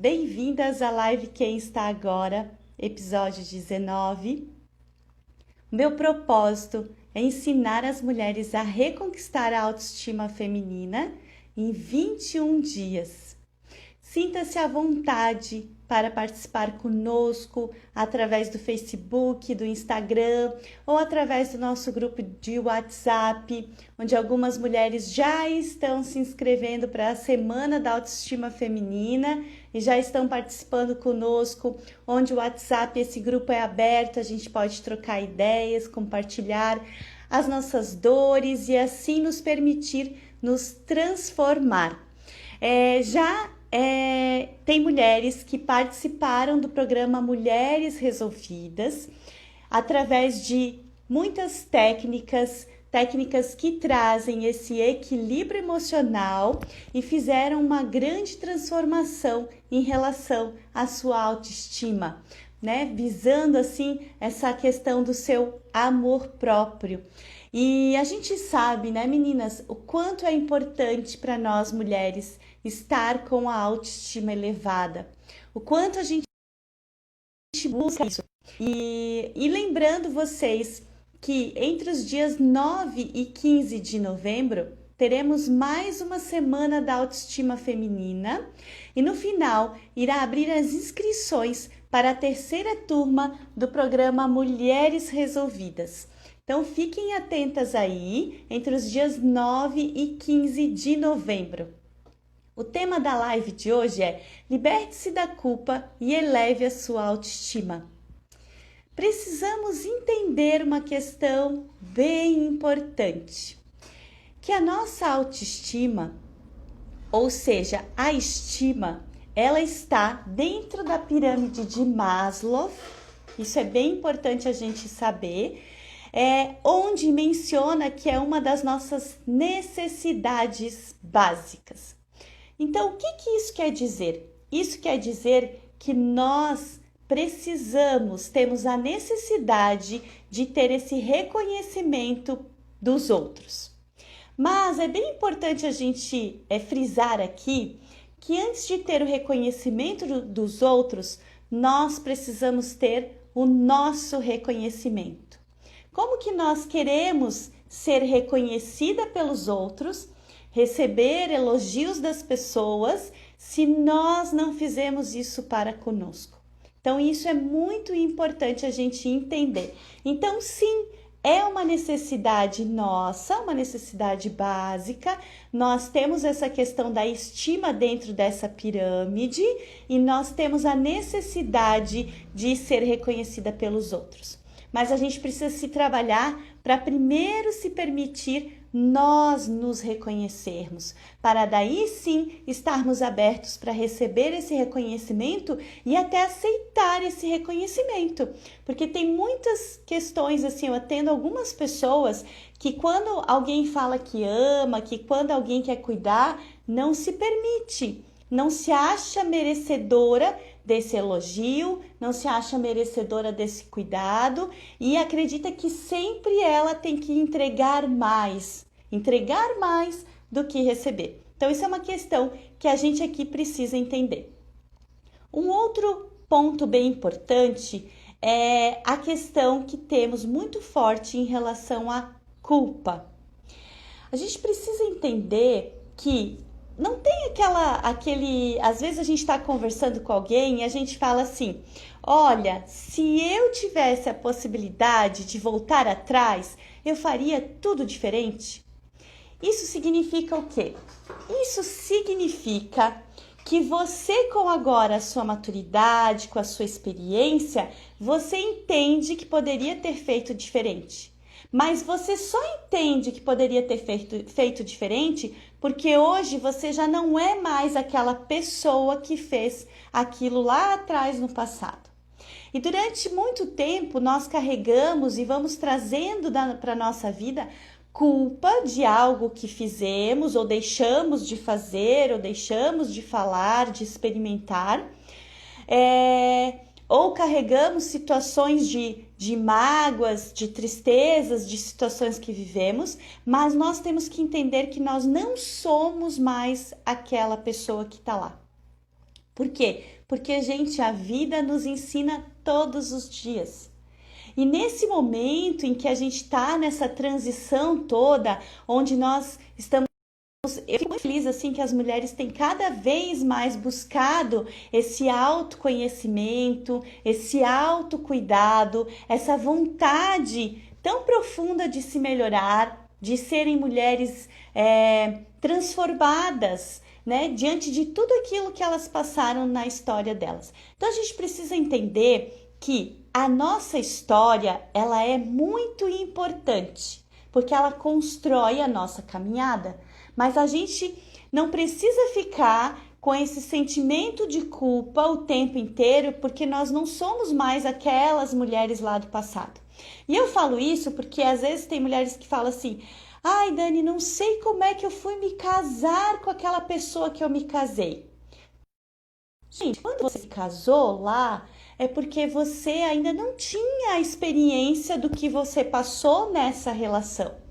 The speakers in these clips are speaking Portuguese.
Bem-vindas à live Quem Está Agora, episódio 19. Meu propósito é ensinar as mulheres a reconquistar a autoestima feminina em 21 dias. Sinta-se à vontade para participar conosco através do Facebook, do Instagram ou através do nosso grupo de WhatsApp, onde algumas mulheres já estão se inscrevendo para a Semana da Autoestima Feminina e já estão participando conosco, onde o WhatsApp, esse grupo é aberto, a gente pode trocar ideias, compartilhar as nossas dores e assim nos permitir nos transformar. Tem mulheres que participaram do programa Mulheres Resolvidas através de muitas técnicas que trazem esse equilíbrio emocional e fizeram uma grande transformação em relação à sua autoestima, né? Visando assim essa questão do seu amor próprio. E a gente sabe, né, meninas, o quanto é importante para nós mulheres estar com a autoestima elevada, o quanto a gente busca isso. E lembrando vocês que entre os dias 9 e 15 de novembro teremos mais uma semana da autoestima feminina e no final irá abrir as inscrições para a terceira turma do programa Mulheres Resolvidas. Então fiquem atentas aí entre os dias 9 e 15 de novembro. O tema da live de hoje é Liberte-se da culpa e eleve a sua autoestima. Precisamos entender uma questão bem importante, que a nossa autoestima, ou seja, a estima, ela está dentro da pirâmide de Maslow, isso é bem importante a gente saber, onde menciona que é uma das nossas necessidades básicas. Então, o que isso quer dizer? Isso quer dizer que nós temos a necessidade de ter esse reconhecimento dos outros. Mas é bem importante a gente frisar aqui que antes de ter o reconhecimento dos outros, nós precisamos ter o nosso reconhecimento. Como que nós queremos ser reconhecida pelos outros, receber elogios das pessoas, se nós não fizemos isso para conosco? Então, isso é muito importante a gente entender. Então, sim, é uma necessidade nossa, uma necessidade básica. Nós temos essa questão da estima dentro dessa pirâmide e nós temos a necessidade de ser reconhecida pelos outros. Mas a gente precisa se trabalhar para primeiro se permitir nós nos reconhecermos, para daí sim estarmos abertos para receber esse reconhecimento e até aceitar esse reconhecimento, porque tem muitas questões assim, eu atendo algumas pessoas que quando alguém fala que ama, que quando alguém quer cuidar, não se permite, não se acha merecedora desse elogio, não se acha merecedora desse cuidado e acredita que sempre ela tem que entregar mais do que receber. Então, isso é uma questão que a gente aqui precisa entender. Um outro ponto bem importante é a questão que temos muito forte em relação à culpa. A gente precisa entender que não tem às vezes a gente está conversando com alguém e a gente fala assim, olha, se eu tivesse a possibilidade de voltar atrás, eu faria tudo diferente. Isso significa o quê? Isso significa que você, com agora a sua maturidade, com a sua experiência, você entende que poderia ter feito diferente. Mas você só entende que poderia ter feito diferente porque hoje você já não é mais aquela pessoa que fez aquilo lá atrás no passado. E durante muito tempo nós carregamos e vamos trazendo para a nossa vida culpa de algo que fizemos ou deixamos de fazer, ou deixamos de falar, de experimentar. Ou carregamos situações de mágoas, de tristezas, de situações que vivemos, mas nós temos que entender que nós não somos mais aquela pessoa que está lá. Por quê? Porque, gente, a vida nos ensina todos os dias. E nesse momento em que a gente está nessa transição toda, onde nós estamos, eu fico muito feliz assim que as mulheres têm cada vez mais buscado esse autoconhecimento, esse autocuidado, essa vontade tão profunda de se melhorar, de serem mulheres transformadas, né, diante de tudo aquilo que elas passaram na história delas. Então a gente precisa entender que a nossa história, ela é muito importante, porque ela constrói a nossa caminhada, mas a gente não precisa ficar com esse sentimento de culpa o tempo inteiro, porque nós não somos mais aquelas mulheres lá do passado. E eu falo isso porque às vezes tem mulheres que falam assim: ai, Dani, não sei como é que eu fui me casar com aquela pessoa que eu me casei. Gente, quando você se casou lá, é porque você ainda não tinha a experiência do que você passou nessa relação.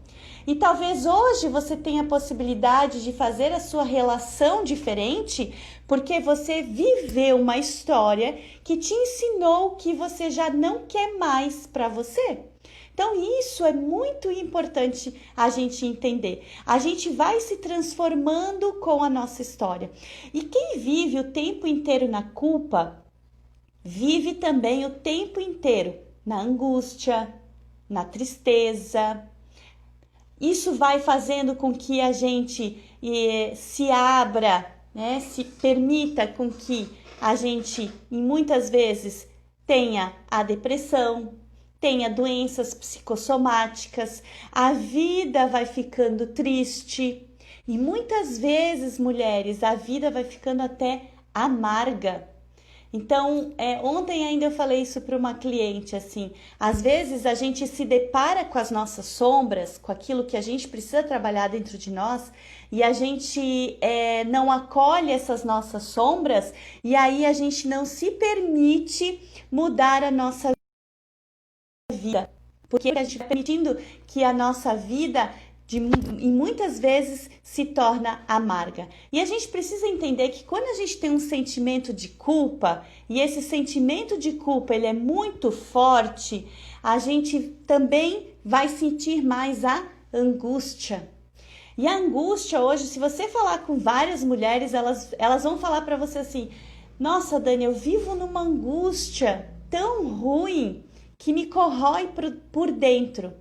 E talvez hoje você tenha a possibilidade de fazer a sua relação diferente, porque você viveu uma história que te ensinou o que você já não quer mais para você. Então, isso é muito importante a gente entender. A gente vai se transformando com a nossa história. E quem vive o tempo inteiro na culpa, vive também o tempo inteiro na angústia, na tristeza. Isso vai fazendo com que a gente se abra, né? Se permita com que a gente, muitas vezes, tenha a depressão, tenha doenças psicossomáticas, a vida vai ficando triste e muitas vezes, mulheres, a vida vai ficando até amarga. Então, ontem ainda eu falei isso para uma cliente, assim, às vezes a gente se depara com as nossas sombras, com aquilo que a gente precisa trabalhar dentro de nós, e a gente não acolhe essas nossas sombras, e aí a gente não se permite mudar a nossa vida, porque a gente vai permitindo que a nossa vida e muitas vezes se torna amarga. E a gente precisa entender que quando a gente tem um sentimento de culpa, e esse sentimento de culpa ele é muito forte, a gente também vai sentir mais a angústia. E a angústia hoje, se você falar com várias mulheres, elas vão falar para você assim: nossa, Dani, eu vivo numa angústia tão ruim que me corrói por dentro.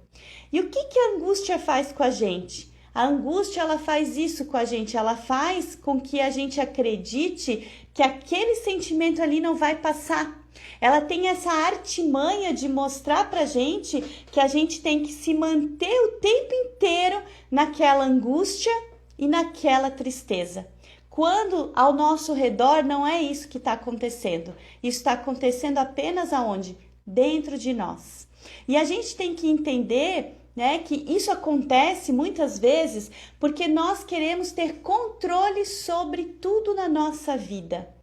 E o que a angústia faz com a gente? A angústia, ela faz isso com a gente, ela faz com que a gente acredite que aquele sentimento ali não vai passar. Ela tem essa artimanha de mostrar pra gente que a gente tem que se manter o tempo inteiro naquela angústia e naquela tristeza. Quando ao nosso redor não é isso que está acontecendo. Isso está acontecendo apenas aonde? Dentro de nós. E a gente tem que entender, né, que isso acontece muitas vezes porque nós queremos ter controle sobre tudo na nossa vida.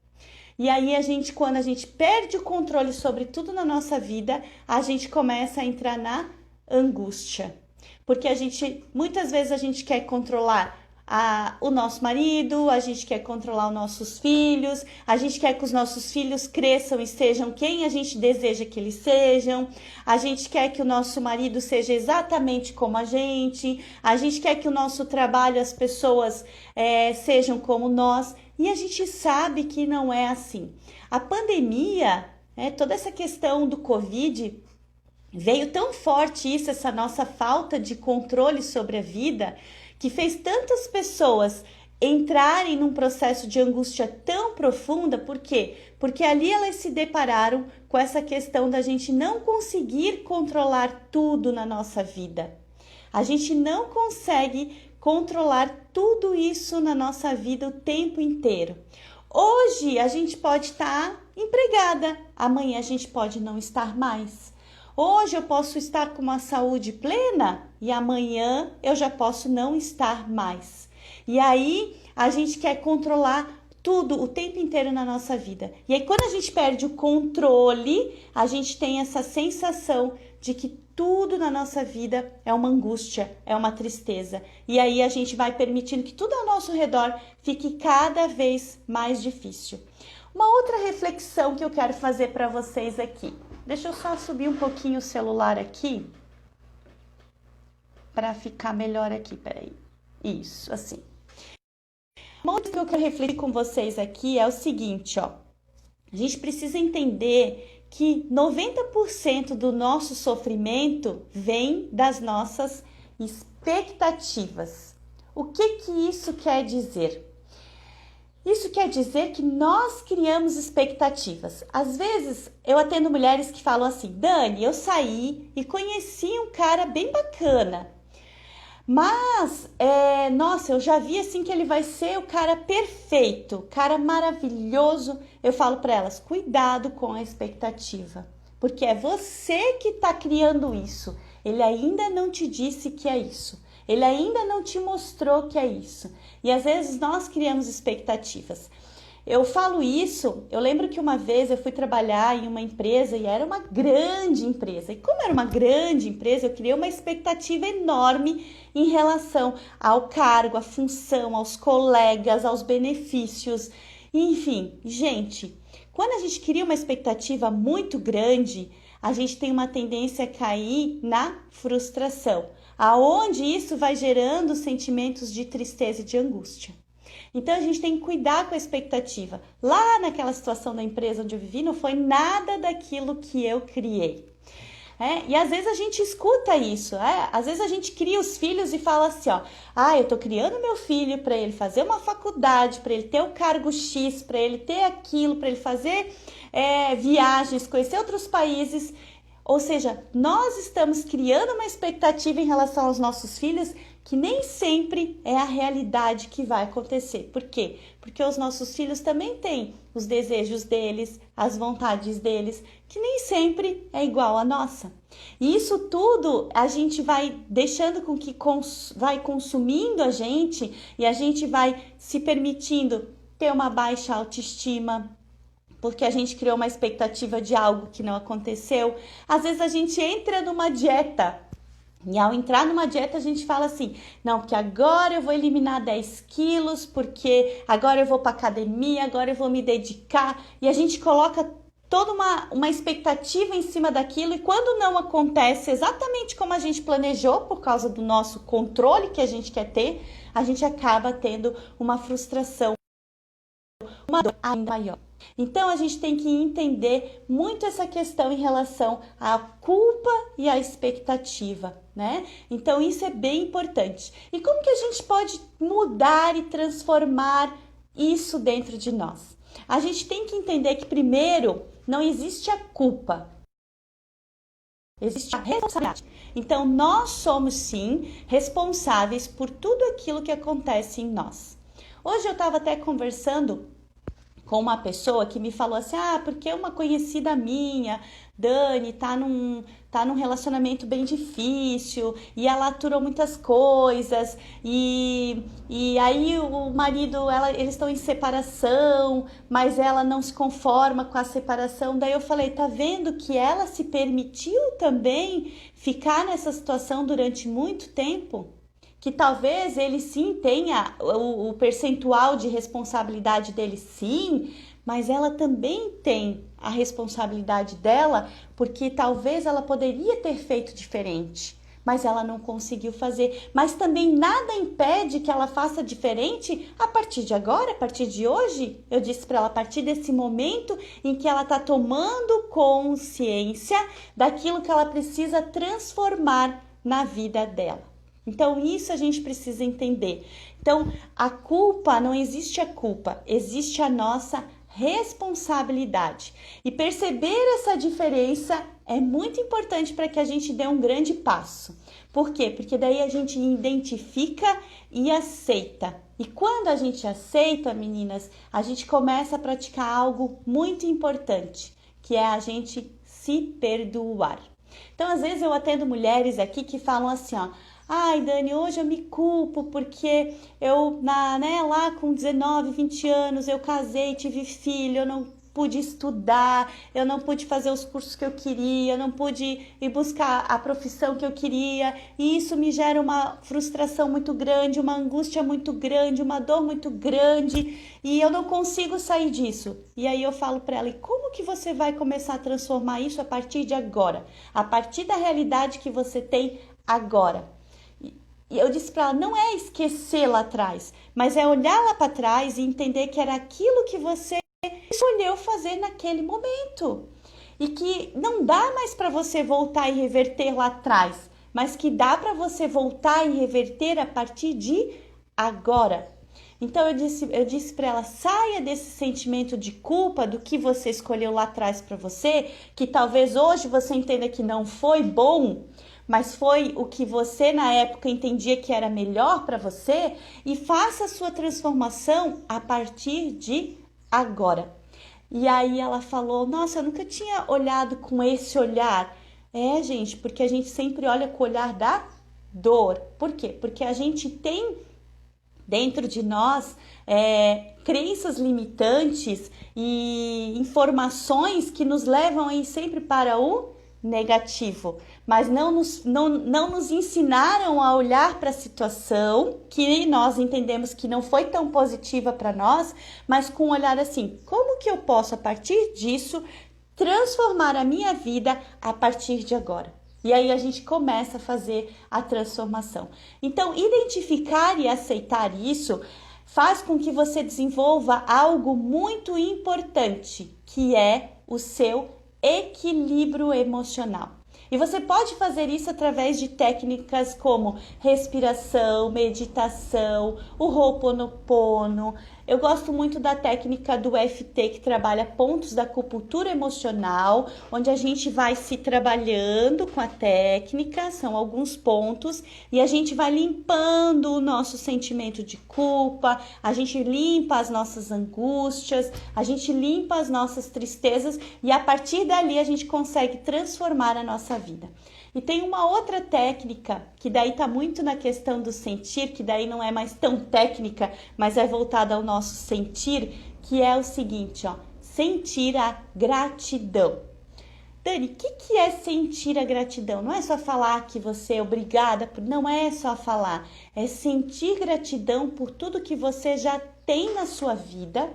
E aí quando a gente perde o controle sobre tudo na nossa vida, a gente começa a entrar na angústia. Porque muitas vezes a gente quer controlar o nosso marido, a gente quer controlar os nossos filhos, a gente quer que os nossos filhos cresçam e sejam quem a gente deseja que eles sejam, a gente quer que o nosso marido seja exatamente como a gente quer que o nosso trabalho, as pessoas sejam como nós, e a gente sabe que não é assim. A pandemia, toda essa questão do Covid, veio tão forte essa nossa falta de controle sobre a vida, que fez tantas pessoas entrarem num processo de angústia tão profunda. Por quê? Porque ali elas se depararam com essa questão da gente não conseguir controlar tudo na nossa vida. A gente não consegue controlar tudo isso na nossa vida o tempo inteiro. Hoje a gente pode estar empregada, amanhã a gente pode não estar mais. Hoje eu posso estar com uma saúde plena e amanhã eu já posso não estar mais. E aí a gente quer controlar tudo o tempo inteiro na nossa vida. E aí quando a gente perde o controle, a gente tem essa sensação de que tudo na nossa vida é uma angústia, é uma tristeza. E aí a gente vai permitindo que tudo ao nosso redor fique cada vez mais difícil. Uma outra reflexão que eu quero fazer para vocês aqui. Deixa eu só subir um pouquinho o celular aqui para ficar melhor aqui, peraí. Isso, assim. Uma outra que eu quero refletir com vocês aqui é o seguinte, ó. A gente precisa entender que 90% do nosso sofrimento vem das nossas expectativas. O que isso quer dizer? Isso quer dizer que nós criamos expectativas. Às vezes, eu atendo mulheres que falam assim, Dani, eu saí e conheci um cara bem bacana, mas, nossa, eu já vi assim que ele vai ser o cara perfeito, o cara maravilhoso. Eu falo para elas, cuidado com a expectativa, porque é você que está criando isso. Ele ainda não te disse que é isso. Ele ainda não te mostrou que é isso. E às vezes nós criamos expectativas. Eu falo isso, eu lembro que uma vez eu fui trabalhar em uma empresa e era uma grande empresa. E como era uma grande empresa, eu criei uma expectativa enorme em relação ao cargo, à função, aos colegas, aos benefícios. Enfim, gente, quando a gente cria uma expectativa muito grande, a gente tem uma tendência a cair na frustração, aonde isso vai gerando sentimentos de tristeza e de angústia. Então, a gente tem que cuidar com a expectativa. Lá naquela situação da empresa onde eu vivi, não foi nada daquilo que eu criei. E às vezes a gente escuta isso, às vezes a gente cria os filhos e fala assim, ó, eu tô criando meu filho para ele fazer uma faculdade, para ele ter o cargo X, para ele ter aquilo, para ele fazer viagens, conhecer outros países. Ou seja, nós estamos criando uma expectativa em relação aos nossos filhos que nem sempre é a realidade que vai acontecer. Por quê? Porque os nossos filhos também têm os desejos deles, as vontades deles, que nem sempre é igual a nossa. E isso tudo a gente vai deixando com que vai consumindo a gente e a gente vai se permitindo ter uma baixa autoestima, porque a gente criou uma expectativa de algo que não aconteceu. Às vezes a gente entra numa dieta e ao entrar numa dieta a gente fala assim, não, porque agora eu vou eliminar 10 quilos, porque agora eu vou para academia, agora eu vou me dedicar. E a gente coloca toda uma expectativa em cima daquilo e quando não acontece exatamente como a gente planejou, por causa do nosso controle que a gente quer ter, a gente acaba tendo uma frustração, uma dor ainda maior. Então, a gente tem que entender muito essa questão em relação à culpa e à expectativa, né? Então, isso é bem importante. E como que a gente pode mudar e transformar isso dentro de nós? A gente tem que entender que, primeiro, não existe a culpa, existe a responsabilidade. Então, nós somos, sim, responsáveis por tudo aquilo que acontece em nós. Hoje eu estava até conversando com uma pessoa que me falou assim, porque uma conhecida minha, Dani, tá num relacionamento bem difícil e ela aturou muitas coisas e aí o marido, eles estão em separação, mas ela não se conforma com a separação. Daí eu falei, tá vendo que ela se permitiu também ficar nessa situação durante muito tempo? Que talvez ele sim tenha o percentual de responsabilidade dele sim, mas ela também tem a responsabilidade dela, porque talvez ela poderia ter feito diferente, mas ela não conseguiu fazer. Mas também nada impede que ela faça diferente a partir de agora, a partir de hoje. Eu disse para ela, a partir desse momento em que ela está tomando consciência daquilo que ela precisa transformar na vida dela. Então, isso a gente precisa entender. Então, a culpa, não existe a culpa, existe a nossa responsabilidade. E perceber essa diferença é muito importante para que a gente dê um grande passo. Por quê? Porque daí a gente identifica e aceita. E quando a gente aceita, meninas, a gente começa a praticar algo muito importante, que é a gente se perdoar. Então, às vezes eu atendo mulheres aqui que falam assim, ó, ai, Dani, hoje eu me culpo porque eu, lá com 19, 20 anos, eu casei, tive filho, eu não pude estudar, eu não pude fazer os cursos que eu queria, eu não pude ir buscar a profissão que eu queria, e isso me gera uma frustração muito grande, uma angústia muito grande, uma dor muito grande, e eu não consigo sair disso. E aí eu falo para ela, e como que você vai começar a transformar isso a partir de agora? A partir da realidade que você tem agora. E eu disse para ela, não é esquecer lá atrás, mas é olhar lá para trás e entender que era aquilo que você escolheu fazer naquele momento. E que não dá mais para você voltar e reverter lá atrás, mas que dá para você voltar e reverter a partir de agora. Então eu disse para ela, saia desse sentimento de culpa do que você escolheu lá atrás para você, que talvez hoje você entenda que não foi bom, mas foi o que você na época entendia que era melhor para você, e faça a sua transformação a partir de agora. E aí ela falou, nossa, eu nunca tinha olhado com esse olhar. É, gente, porque a gente sempre olha com o olhar da dor. Por quê? Porque a gente tem dentro de nós crenças limitantes e informações que nos levam aí sempre para o negativo, mas não nos ensinaram a olhar para a situação que nós entendemos que não foi tão positiva para nós, mas com um olhar assim, como que eu posso a partir disso transformar a minha vida a partir de agora? E aí a gente começa a fazer a transformação. Então, identificar e aceitar isso faz com que você desenvolva algo muito importante, que é o seu equilíbrio emocional. E você pode fazer isso através de técnicas como respiração, meditação, o Ho'oponopono. Eu gosto muito da técnica do EFT, que trabalha pontos da acupuntura emocional, onde a gente vai se trabalhando com a técnica, são alguns pontos, e a gente vai limpando o nosso sentimento de culpa, a gente limpa as nossas angústias, a gente limpa as nossas tristezas, e a partir dali a gente consegue transformar a nossa vida. E tem uma outra técnica, que daí está muito na questão do sentir, que daí não é mais tão técnica, mas é voltada ao nosso sentir, que é o seguinte, ó, sentir a gratidão. Dani, o que é sentir a gratidão? Não é só falar que você é obrigada, não é só falar, é sentir gratidão por tudo que você já tem na sua vida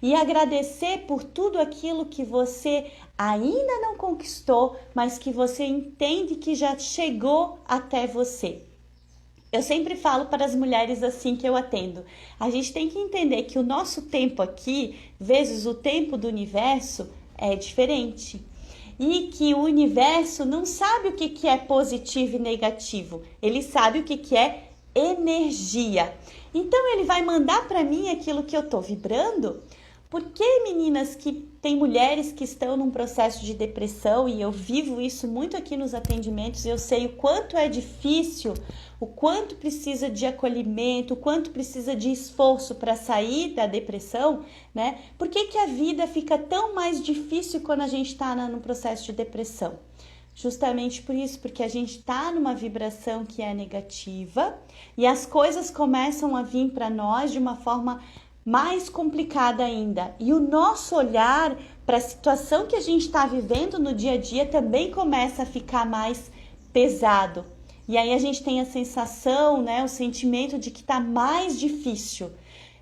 e agradecer por tudo aquilo que você ainda não conquistou, mas que você entende que já chegou até você. Eu sempre falo para as mulheres assim que eu atendo, a gente tem que entender que o nosso tempo aqui, vezes o tempo do universo, é diferente. E que o universo não sabe o que é positivo e negativo, ele sabe o que é energia. Então ele vai mandar para mim aquilo que eu estou vibrando. Porque, meninas, que tem mulheres que estão num processo de depressão, e eu vivo isso muito aqui nos atendimentos, eu sei o quanto é difícil, o quanto precisa de acolhimento, o quanto precisa de esforço para sair da depressão, né? Por que a vida fica tão mais difícil quando a gente está no processo de depressão? Justamente por isso, porque a gente está numa vibração que é negativa e as coisas começam a vir para nós de uma forma mais complicada ainda. E o nosso olhar para a situação que a gente está vivendo no dia a dia também começa a ficar mais pesado. E aí a gente tem a sensação, né, o sentimento de que está mais difícil.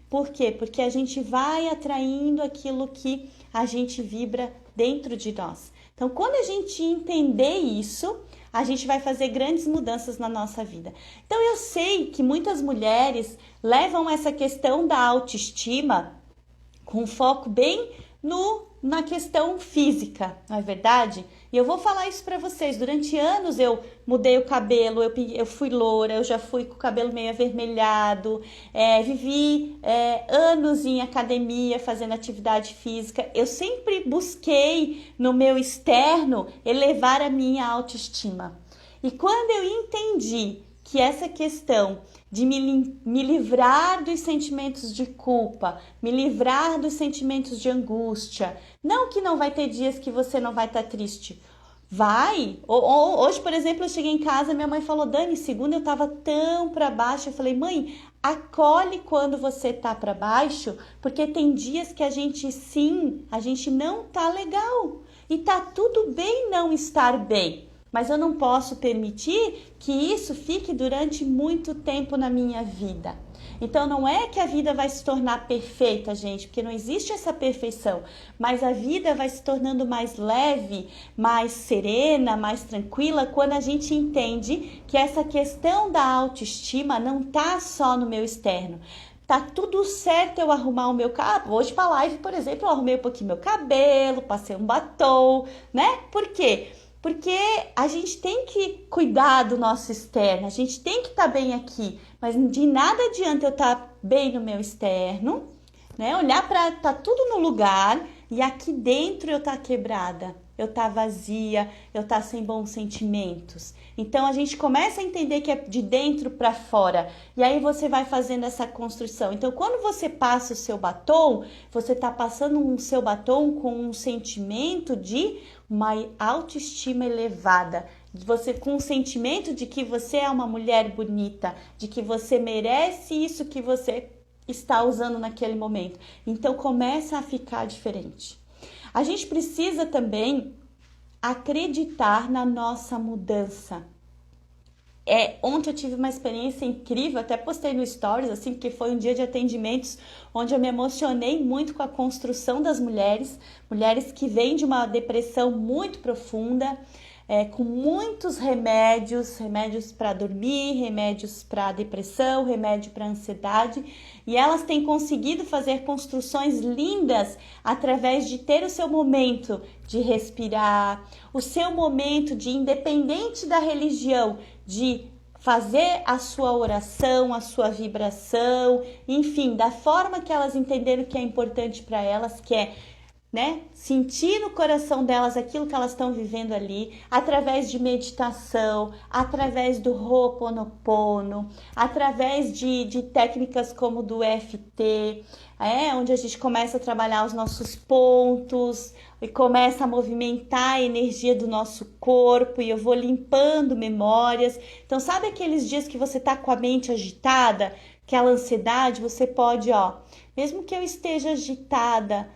Por quê? Porque a gente vai atraindo aquilo que a gente vibra dentro de nós. Então, quando a gente entender isso, a gente vai fazer grandes mudanças na nossa vida. Então, eu sei que muitas mulheres levam essa questão da autoestima com foco bem na questão física, não é verdade? E eu vou falar isso para vocês. Durante anos eu mudei o cabelo, eu fui loura, eu já fui com o cabelo meio avermelhado, vivi anos em academia fazendo atividade física. Eu sempre busquei no meu externo elevar a minha autoestima. E quando eu entendi que essa questão de me livrar dos sentimentos de culpa, me livrar dos sentimentos de angústia, não que não vai ter dias que você não vai estar triste, Vai. Hoje, por exemplo, eu cheguei em casa, minha mãe falou, Dani, segunda eu tava tão pra baixo. Eu falei, mãe, acolhe quando você tá pra baixo, porque tem dias que a gente não tá legal. E tá tudo bem não estar bem. Mas eu não posso permitir que isso fique durante muito tempo na minha vida. Então não é que a vida vai se tornar perfeita, gente, porque não existe essa perfeição, mas a vida vai se tornando mais leve, mais serena, mais tranquila quando a gente entende que essa questão da autoestima não tá só no meu externo. Tá tudo certo eu arrumar o meu cabelo. Hoje pra live, por exemplo, eu arrumei um pouquinho meu cabelo, passei um batom, né? Por quê? Porque a gente tem que cuidar do nosso externo, a gente tem que estar bem aqui, mas de nada adianta eu estar bem no meu externo, né? Olhar para tá tudo no lugar e aqui dentro eu tá quebrada, eu tá vazia, eu tá sem bons sentimentos. Então a gente começa a entender que é de dentro para fora e aí você vai fazendo essa construção. Então quando você passa o seu batom, você tá passando o seu batom com um sentimento de uma autoestima elevada, você com o sentimento de que você é uma mulher bonita, de que você merece isso que você está usando naquele momento. Então começa a ficar diferente. A gente precisa também acreditar na nossa mudança. Ontem eu tive uma experiência incrível, até postei no Stories, assim, porque foi um dia de atendimentos onde eu me emocionei muito com a construção das mulheres que vêm de uma depressão muito profunda, com muitos remédios para dormir, remédios para depressão, remédio para ansiedade, e elas têm conseguido fazer construções lindas através de ter o seu momento de respirar, o seu momento de, independente da religião, de fazer a sua oração, a sua vibração, enfim, da forma que elas entenderam que é importante para elas, que é, né, sentir no coração delas aquilo que elas estão vivendo ali, através de meditação, através do Ho'oponopono, através de técnicas como do EFT, onde a gente começa a trabalhar os nossos pontos e começa a movimentar a energia do nosso corpo e eu vou limpando memórias. Então, sabe aqueles dias que você tá com a mente agitada, aquela ansiedade, você pode, mesmo que eu esteja agitada,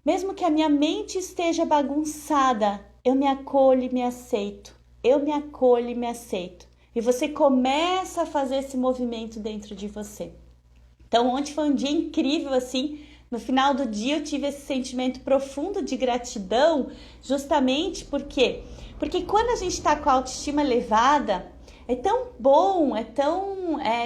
mesmo que a minha mente esteja bagunçada, eu me acolho e me aceito. Eu me acolho e me aceito. E você começa a fazer esse movimento dentro de você. Então, ontem foi um dia incrível, assim. No final do dia eu tive esse sentimento profundo de gratidão, justamente porque quando a gente está com a autoestima elevada, é tão bom,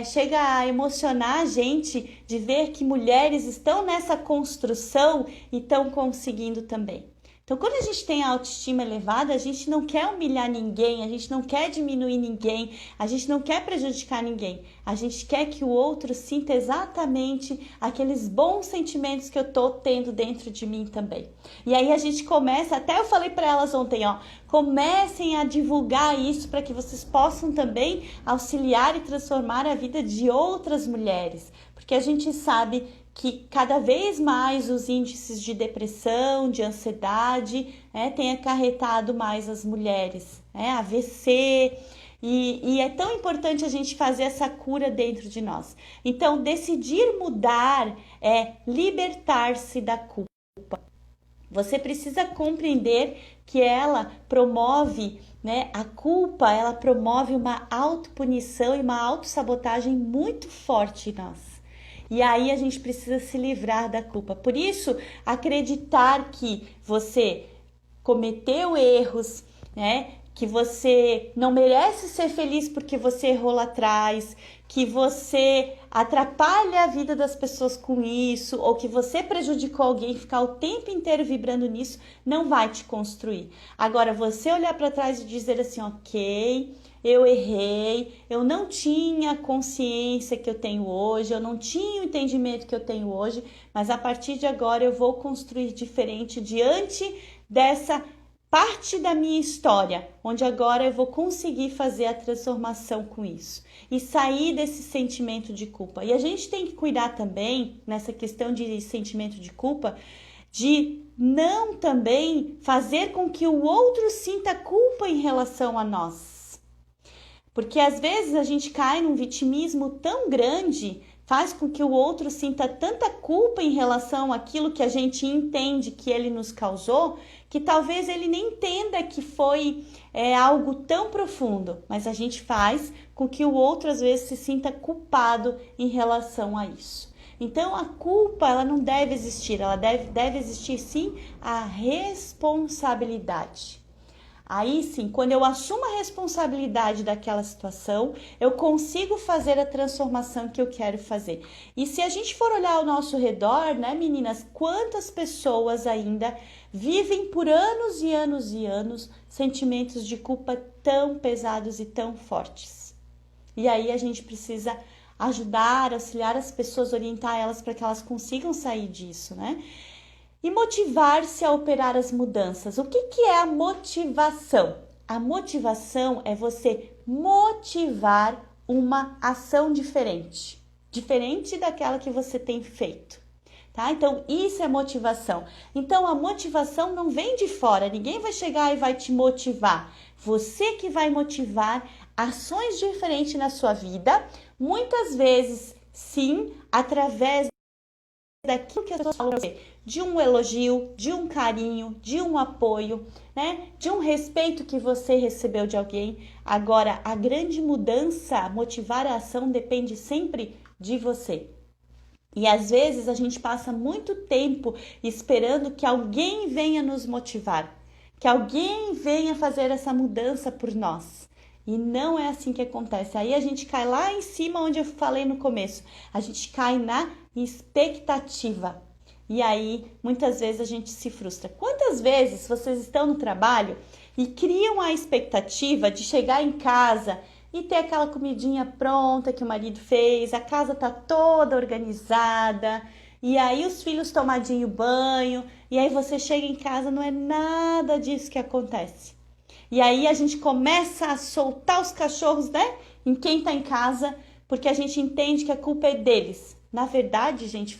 chega a emocionar a gente de ver que mulheres estão nessa construção e estão conseguindo também. Então, quando a gente tem a autoestima elevada, a gente não quer humilhar ninguém, a gente não quer diminuir ninguém, a gente não quer prejudicar ninguém. A gente quer que o outro sinta exatamente aqueles bons sentimentos que eu tô tendo dentro de mim também. E aí a gente começa, até eu falei para elas ontem, comecem a divulgar isso para que vocês possam também auxiliar e transformar a vida de outras mulheres. Porque a gente sabe que cada vez mais os índices de depressão, de ansiedade, têm acarretado mais as mulheres, AVC, e é tão importante a gente fazer essa cura dentro de nós. Então, decidir mudar é libertar-se da culpa. Você precisa compreender que ela promove, a culpa, ela promove uma autopunição e uma autossabotagem muito forte em nós. E aí a gente precisa se livrar da culpa. Por isso, acreditar que você cometeu erros, que você não merece ser feliz porque você errou lá atrás, que você atrapalha a vida das pessoas com isso, ou que você prejudicou alguém, ficar o tempo inteiro vibrando nisso, não vai te construir. Agora, você olhar para trás e dizer assim, ok, eu errei, eu não tinha a consciência que eu tenho hoje, eu não tinha o entendimento que eu tenho hoje, mas a partir de agora eu vou construir diferente diante dessa parte da minha história, onde agora eu vou conseguir fazer a transformação com isso e sair desse sentimento de culpa. E a gente tem que cuidar também, nessa questão de sentimento de culpa, de não também fazer com que o outro sinta culpa em relação a nós. Porque às vezes a gente cai num vitimismo tão grande, faz com que o outro sinta tanta culpa em relação àquilo que a gente entende que ele nos causou, que talvez ele nem entenda que foi algo tão profundo, mas a gente faz com que o outro às vezes se sinta culpado em relação a isso. Então a culpa, ela não deve existir, ela deve existir sim a responsabilidade. Aí sim, quando eu assumo a responsabilidade daquela situação, eu consigo fazer a transformação que eu quero fazer. E se a gente for olhar ao nosso redor, né, meninas, quantas pessoas ainda vivem por anos e anos e anos sentimentos de culpa tão pesados e tão fortes. E aí a gente precisa ajudar, auxiliar as pessoas, orientar elas para que elas consigam sair disso, né? E motivar-se a operar as mudanças. O que é a motivação? A motivação é você motivar uma ação diferente daquela que você tem feito, tá? Então, isso é motivação. Então, a motivação não vem de fora, ninguém vai chegar e vai te motivar. Você que vai motivar ações diferentes na sua vida, muitas vezes, sim, através daquilo que as pessoas falam pra você, de um elogio, de um carinho, de um apoio, né? De um respeito que você recebeu de alguém. Agora, a grande mudança, motivar a ação, depende sempre de você. E às vezes a gente passa muito tempo esperando que alguém venha nos motivar, que alguém venha fazer essa mudança por nós. E não é assim que acontece. Aí a gente cai lá em cima onde eu falei no começo. A gente cai na expectativa. E aí, muitas vezes a gente se frustra. Quantas vezes vocês estão no trabalho e criam a expectativa de chegar em casa e ter aquela comidinha pronta que o marido fez, a casa tá toda organizada, e aí os filhos tomadinho banho, e aí você chega em casa, não é nada disso que acontece. E aí a gente começa a soltar os cachorros, né, em quem tá em casa, porque a gente entende que a culpa é deles. Na verdade, gente,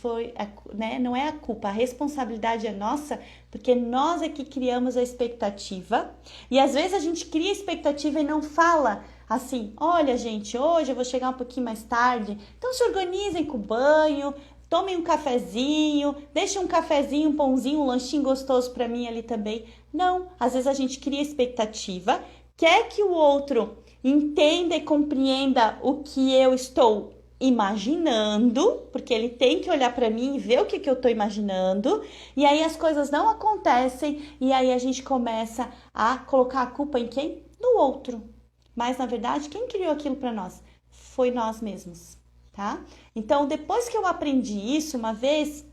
não é a culpa, a responsabilidade é nossa, porque nós é que criamos a expectativa. E às vezes a gente cria a expectativa e não fala assim, olha gente, hoje eu vou chegar um pouquinho mais tarde, então se organizem com o banho, tomem um cafezinho, deixem um cafezinho, um pãozinho, um lanchinho gostoso para mim ali também. Não, às vezes a gente cria expectativa, quer que o outro entenda e compreenda o que eu estou imaginando, porque ele tem que olhar para mim e ver o que eu estou imaginando, e aí as coisas não acontecem, e aí a gente começa a colocar a culpa em quem? No outro. Mas, na verdade, quem criou aquilo para nós? Foi nós mesmos, tá? Então, depois que eu aprendi isso, uma vez,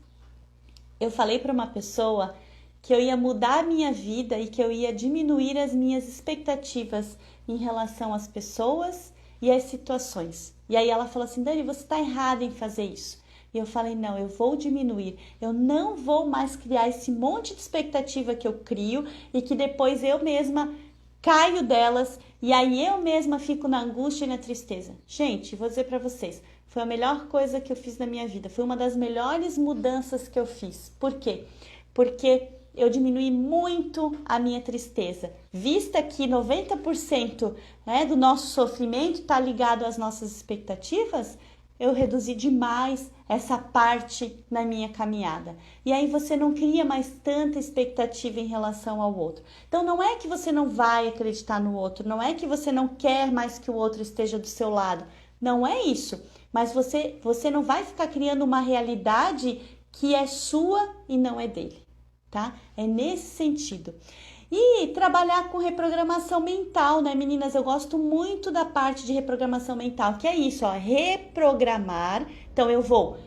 eu falei para uma pessoa que eu ia mudar a minha vida e que eu ia diminuir as minhas expectativas em relação às pessoas e às situações. E aí ela falou assim, Dani, você está errada em fazer isso. E eu falei, não, eu vou diminuir. Eu não vou mais criar esse monte de expectativa que eu crio e que depois eu mesma caio delas e aí eu mesma fico na angústia e na tristeza. Gente, vou dizer para vocês, foi a melhor coisa que eu fiz na minha vida. Foi uma das melhores mudanças que eu fiz. Por quê? Porque eu diminui muito a minha tristeza. Vista que 90%, né, do nosso sofrimento está ligado às nossas expectativas, eu reduzi demais essa parte na minha caminhada. E aí você não cria mais tanta expectativa em relação ao outro. Então não é que você não vai acreditar no outro, não é que você não quer mais que o outro esteja do seu lado. Não é isso. Mas você não vai ficar criando uma realidade que é sua e não é dele. Tá? É nesse sentido. E trabalhar com reprogramação mental, né, meninas? Eu gosto muito da parte de reprogramação mental, que é isso, ó, reprogramar. Então, eu vou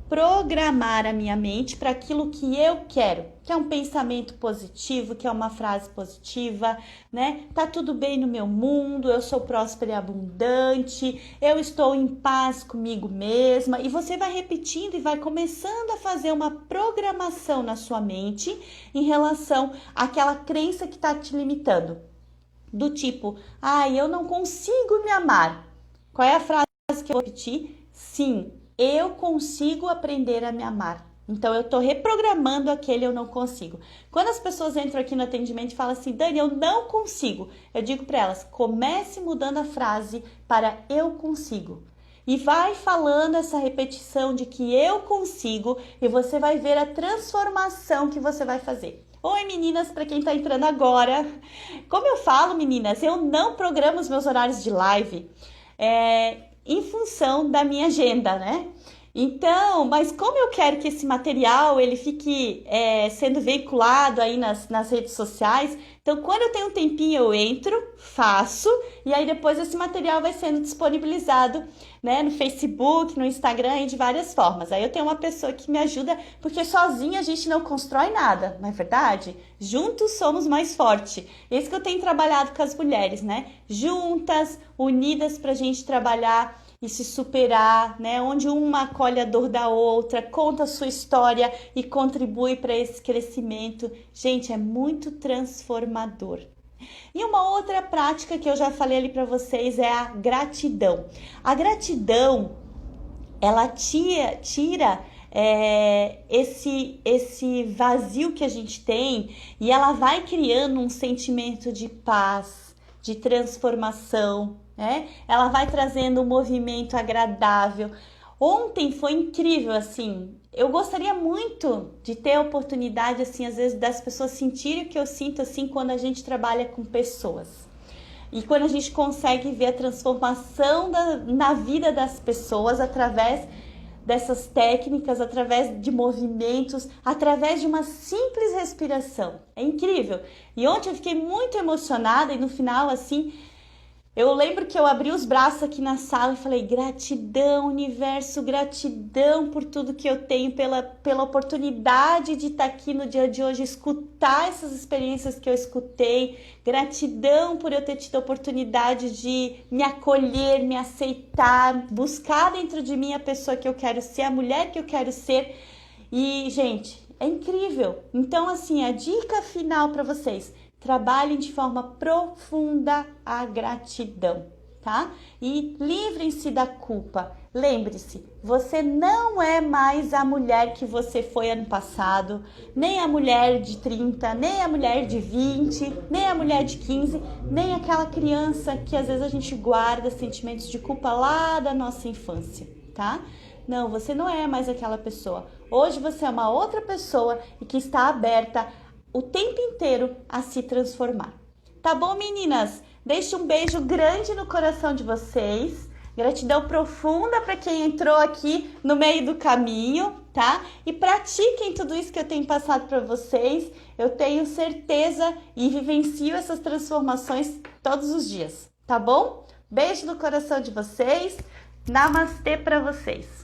programar a minha mente para aquilo que eu quero, que é um pensamento positivo, que é uma frase positiva, né? Tá tudo bem no meu mundo, eu sou próspera e abundante, eu estou em paz comigo mesma. E você vai repetindo e vai começando a fazer uma programação na sua mente em relação àquela crença que tá te limitando. Do tipo, eu não consigo me amar. Qual é a frase que eu vou repetir? Sim, eu consigo aprender a me amar. Então, eu estou reprogramando aquele eu não consigo. Quando as pessoas entram aqui no atendimento e falam assim, Dani, eu não consigo, eu digo para elas, comece mudando a frase para eu consigo. E vai falando essa repetição de que eu consigo e você vai ver a transformação que você vai fazer. Oi meninas, para quem está entrando agora. Como eu falo, meninas, eu não programo os meus horários de live em função da minha agenda, né? Então, mas como eu quero que esse material ele fique sendo veiculado aí nas redes sociais, então quando eu tenho um tempinho eu entro, faço, e aí depois esse material vai sendo disponibilizado, né, no Facebook, no Instagram e de várias formas. Aí eu tenho uma pessoa que me ajuda, porque sozinha a gente não constrói nada, não é verdade? Juntos somos mais fortes. Isso que eu tenho trabalhado com as mulheres, né? Juntas, unidas pra gente trabalhar e se superar, né? Onde uma acolhe a dor da outra, conta a sua história e contribui para esse crescimento. Gente, é muito transformador. E uma outra prática que eu já falei ali para vocês é a gratidão. A gratidão, ela tira esse vazio que a gente tem e ela vai criando um sentimento de paz, de transformação, né? Ela vai trazendo um movimento agradável. Ontem foi incrível, assim, eu gostaria muito de ter a oportunidade, assim, às vezes das pessoas sentirem o que eu sinto, assim, quando a gente trabalha com pessoas. E quando a gente consegue ver a transformação na vida das pessoas através dessas técnicas, através de movimentos, através de uma simples respiração. É incrível. E ontem eu fiquei muito emocionada e no final, assim, eu lembro que eu abri os braços aqui na sala e falei, gratidão, universo, gratidão por tudo que eu tenho, pela oportunidade de estar aqui no dia de hoje, escutar essas experiências que eu escutei, gratidão por eu ter tido a oportunidade de me acolher, me aceitar, buscar dentro de mim a pessoa que eu quero ser, a mulher que eu quero ser. E, gente, é incrível. Então, assim, a dica final para vocês: trabalhem de forma profunda a gratidão, tá? E livrem-se da culpa. Lembre-se, você não é mais a mulher que você foi ano passado, nem a mulher de 30, nem a mulher de 20, nem a mulher de 15, nem aquela criança que às vezes a gente guarda sentimentos de culpa lá da nossa infância, tá? Não, você não é mais aquela pessoa. Hoje você é uma outra pessoa e que está aberta o tempo inteiro a se transformar. Tá bom, meninas? Deixe um beijo grande no coração de vocês. Gratidão profunda para quem entrou aqui no meio do caminho, tá? E pratiquem tudo isso que eu tenho passado para vocês. Eu tenho certeza e vivencio essas transformações todos os dias, tá bom? Beijo no coração de vocês. Namastê para vocês.